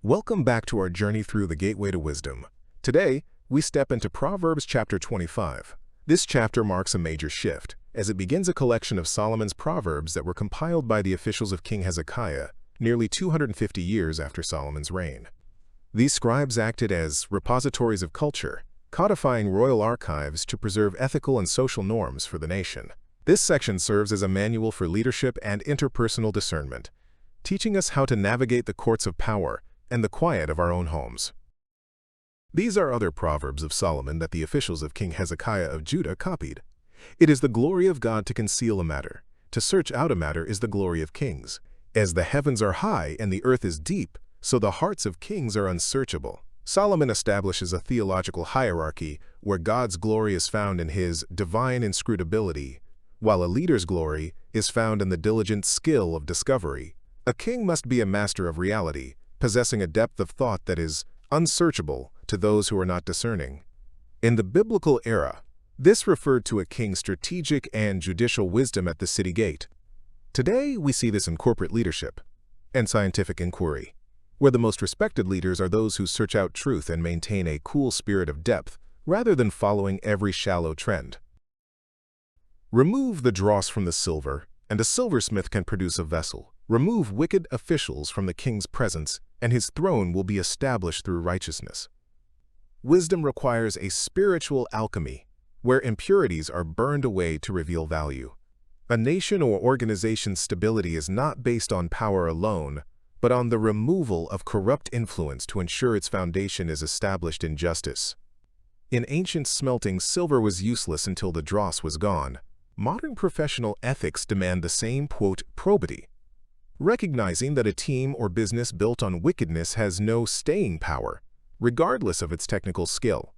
Welcome back to our journey through the Gateway to Wisdom. Today, we step into Proverbs chapter 25. This chapter marks a major shift, as it begins a collection of Solomon's proverbs that were compiled by the officials of King Hezekiah, nearly 250 years after Solomon's reign. These scribes acted as repositories of culture, codifying royal archives to preserve ethical and social norms for the nation. This section serves as a manual for leadership and interpersonal discernment, teaching us how to navigate the courts of power and the quiet of our own homes. These are other proverbs of Solomon that the officials of King Hezekiah of Judah copied. It is the glory of God to conceal a matter. To search out a matter is the glory of kings. As the heavens are high and the earth is deep, so the hearts of kings are unsearchable. Solomon establishes a theological hierarchy where God's glory is found in his divine inscrutability, while a leader's glory is found in the diligent skill of discovery. A king must be a master of reality, possessing a depth of thought that is unsearchable to those who are not discerning. In the biblical era, this referred to a king's strategic and judicial wisdom at the city gate. Today, we see this in corporate leadership and scientific inquiry, where the most respected leaders are those who search out truth and maintain a cool spirit of depth rather than following every shallow trend. Remove the dross from the silver, and a silversmith can produce a vessel. Remove wicked officials from the king's presence, and his throne will be established through righteousness. Wisdom requires a spiritual alchemy, where impurities are burned away to reveal value. A nation or organization's stability is not based on power alone, but on the removal of corrupt influence to ensure its foundation is established in justice. In ancient smelting, silver was useless until the dross was gone. Modern professional ethics demand the same, quote, probity, recognizing that a team or business built on wickedness has no staying power, regardless of its technical skill.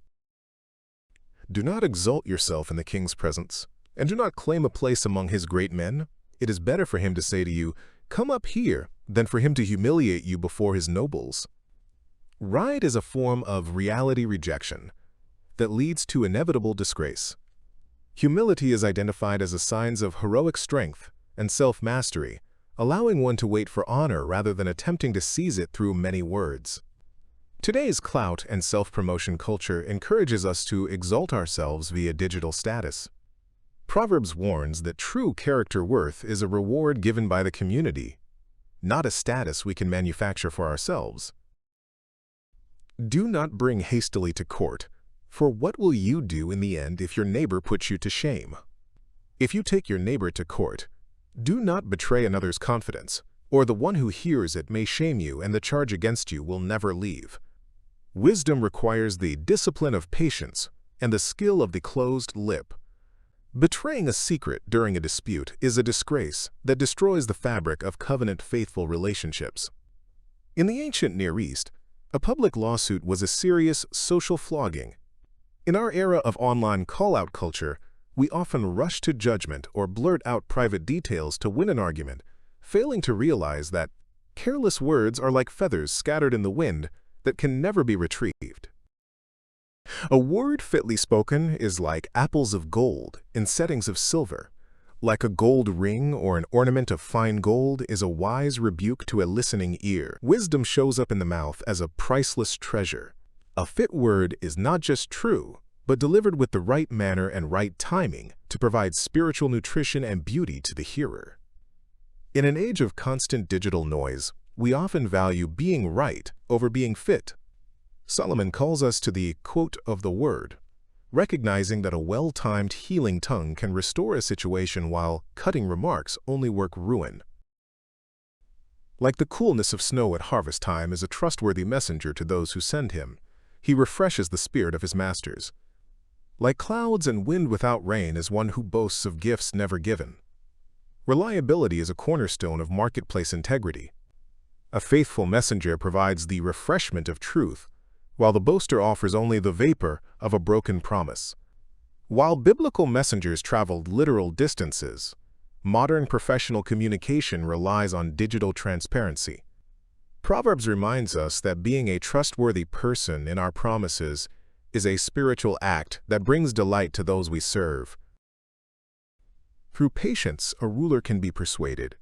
Do not exalt yourself in the king's presence, and do not claim a place among his great men. It is better for him to say to you, "Come up here," than for him to humiliate you before his nobles. Pride is a form of reality rejection that leads to inevitable disgrace. Humility is identified as a sign of heroic strength and self-mastery, allowing one to wait for honor rather than attempting to seize it through many words. Today's clout and self-promotion culture encourages us to exalt ourselves via digital status. Proverbs warns that true character worth is a reward given by the community, not a status we can manufacture for ourselves. Do not bring hastily to court, for what will you do in the end if your neighbor puts you to shame? If you take your neighbor to court, do not betray another's confidence, or the one who hears it may shame you and the charge against you will never leave. Wisdom requires the discipline of patience and the skill of the closed lip. Betraying a secret during a dispute is a disgrace that destroys the fabric of covenant-faithful relationships. In the ancient Near East, a public lawsuit was a serious social flogging. In our era of online call-out culture, we often rush to judgment or blurt out private details to win an argument, failing to realize that careless words are like feathers scattered in the wind that can never be retrieved. A word fitly spoken is like apples of gold in settings of silver. Like a gold ring or an ornament of fine gold is a wise rebuke to a listening ear. Wisdom shows up in the mouth as a priceless treasure. A fit word is not just true, but delivered with the right manner and right timing to provide spiritual nutrition and beauty to the hearer. In an age of constant digital noise, we often value being right over being fit. Solomon calls us to the quote of the word, recognizing that a well-timed healing tongue can restore a situation while cutting remarks only work ruin. Like the coolness of snow at harvest time is a trustworthy messenger to those who send him. He refreshes the spirit of his masters. Like clouds and wind without rain is one who boasts of gifts never given. Reliability is a cornerstone of marketplace integrity. A faithful messenger provides the refreshment of truth, while the boaster offers only the vapor of a broken promise. While biblical messengers traveled literal distances, modern professional communication relies on digital transparency. Proverbs reminds us that being a trustworthy person in our promises is a spiritual act that brings delight to those we serve. Through patience, a ruler can be persuaded,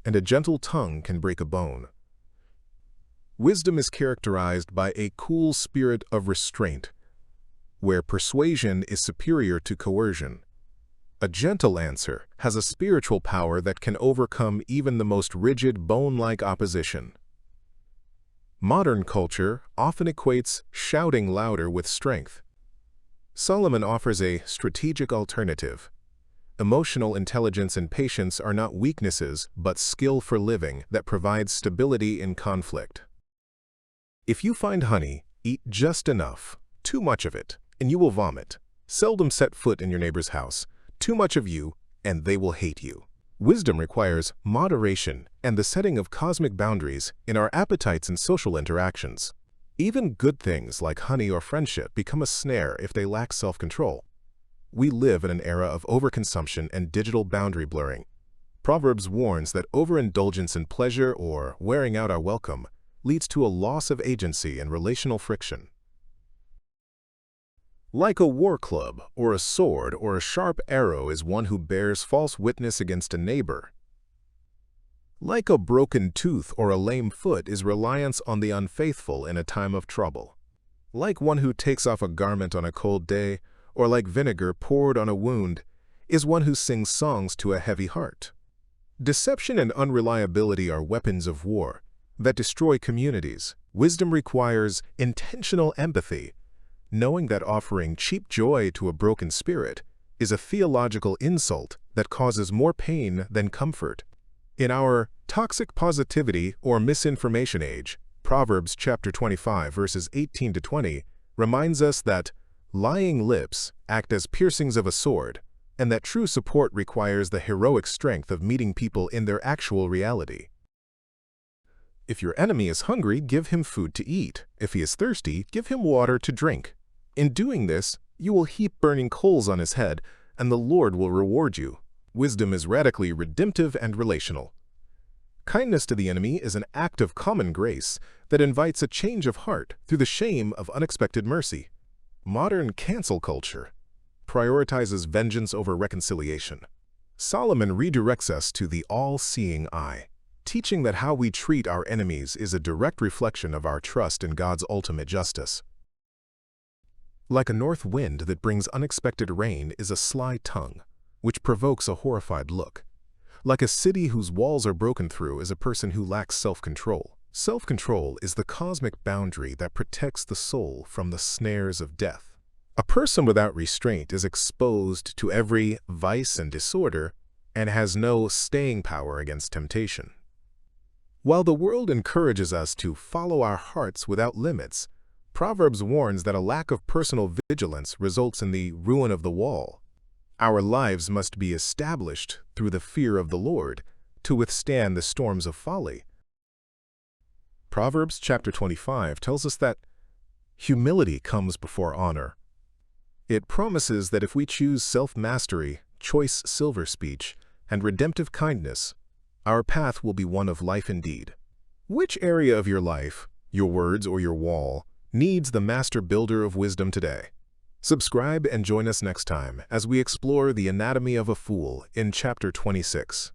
and a gentle tongue can break a bone. Wisdom is characterized by a cool spirit of restraint, where persuasion is superior to coercion. A gentle answer has a spiritual power that can overcome even the most rigid, bone-like opposition. Modern culture often equates shouting louder with strength. Solomon offers a strategic alternative. Emotional intelligence and patience are not weaknesses, but skill for living that provides stability in conflict. If you find honey, eat just enough, too much of it, and you will vomit. Seldom set foot in your neighbor's house. Too much of you, and they will hate you. Wisdom requires moderation and the setting of cosmic boundaries in our appetites and social interactions. Even good things like honey or friendship become a snare if they lack self-control. We live in an era of overconsumption and digital boundary blurring. Proverbs warns that overindulgence in pleasure or wearing out our welcome leads to a loss of agency and relational friction. Like a war club or a sword or a sharp arrow is one who bears false witness against a neighbor. Like a broken tooth or a lame foot is reliance on the unfaithful in a time of trouble. Like one who takes off a garment on a cold day, or like vinegar poured on a wound, is one who sings songs to a heavy heart. Deception and unreliability are weapons of war that destroy communities. Wisdom requires intentional empathy, knowing that offering cheap joy to a broken spirit is a theological insult that causes more pain than comfort. In our toxic positivity or misinformation age, Proverbs chapter 25 verses 18 to 20 reminds us that lying lips act as piercings of a sword, and that true support requires the heroic strength of meeting people in their actual reality. If your enemy is hungry, give him food to eat. If he is thirsty, give him water to drink. In doing this, you will heap burning coals on his head, and the Lord will reward you. Wisdom is radically redemptive and relational. Kindness to the enemy is an act of common grace that invites a change of heart through the shame of unexpected mercy. Modern cancel culture prioritizes vengeance over reconciliation. Solomon redirects us to the all-seeing eye, teaching that how we treat our enemies is a direct reflection of our trust in God's ultimate justice. Like a north wind that brings unexpected rain is a sly tongue, which provokes a horrified look. Like a city whose walls are broken through is a person who lacks self-control. Self-control is the cosmic boundary that protects the soul from the snares of death. A person without restraint is exposed to every vice and disorder and has no staying power against temptation. While the world encourages us to follow our hearts without limits, Proverbs warns that a lack of personal vigilance results in the ruin of the wall. Our lives must be established through the fear of the Lord to withstand the storms of folly. Proverbs chapter 25 tells us that humility comes before honor. It promises that if we choose self-mastery, choice silver speech, and redemptive kindness, our path will be one of life indeed. Which area of your life, your words or your wall, needs the master builder of wisdom today? Subscribe and join us next time as we explore the anatomy of a fool in chapter 26.